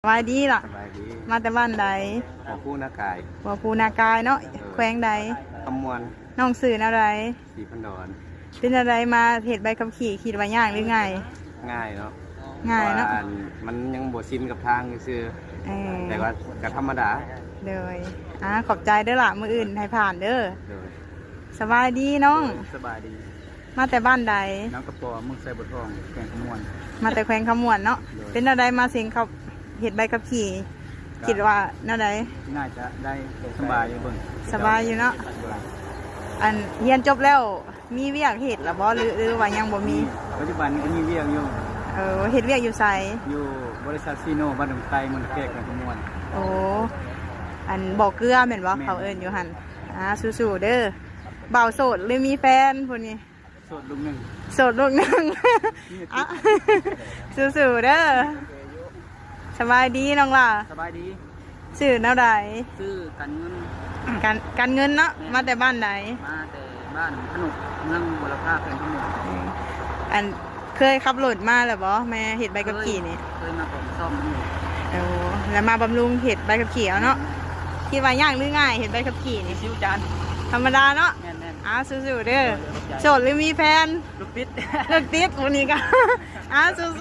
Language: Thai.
วายดีล่ะสบายดีมาแต่บ้านใดหัวผู้นากาย บ่ภูนากายเนาะแขวงใดคำมวลน้องสื่ออะไรสีพันดอน เป็นอะไรมาเหตุใบขับขี่ขีดว่ายากหรือไง ง่ายเนาะ ง่ายเนาะ พรมันยังบวชินกับทางซื่อ เออ แต่ว่าก็ธรรมดา เลยขอบใจเด้อล่ะมืออื่นให้ผ่านเด้อ โดย สบายดีน้อง สบายดี มาแต่บ้านใด น้ำกระปอมึงใส่บททองแกงขมวน มาแต่แขวงขมวนเนาะเป็นอะไรมาเสียงเขาเหตุใบขับขี่คิดว่าแนวใด น่าจะได้สบายอยู่เบิ่ง สบายอยู่เนาะอันเรียนจบแล้วมีเวียกเหตุหรือบ่หรือว่ายังบ่มี ปัจจุบันก็มีเวียกอยู่ เหตุเวียกอยู่ไส อยู่บริษัทซีโนบ้านดงไตเมืองแกงขมวน โอ้อันบอกเกลือเหม็นว่าเขาเอิญอยู่หันสู้ๆเด้อเบาโสดหรือมีแฟนคนนี้ โสดลุงหนึ่ง โสดลูกหนึ่งอ่ะสู้ๆเด้อสบายดีน้องล่ะ สบายดี สื่อแนวใด ซื้อกันเงิน การเงินเนาะมาแต่บ้านใด มาแต่บ้านขนมเมืองบุรพาแกงขมวน อันเคยขับรถมาหรือบ่แม่เห็ดใบขับขี่นี่ เคยมาผมซ่อมนี่ โอ้แล้วมาบำรุงเห็ดใบขับขี่เอาเนาะคิดว่ายากหรือง่ายเห็ดใบขับขี่นี่ ซิวจาน ธรรมดาเนาะ แน่น สู้ๆเด้อโสดหรือมีแฟน ลูกปิด เลิกติดวันนี้ก็สู้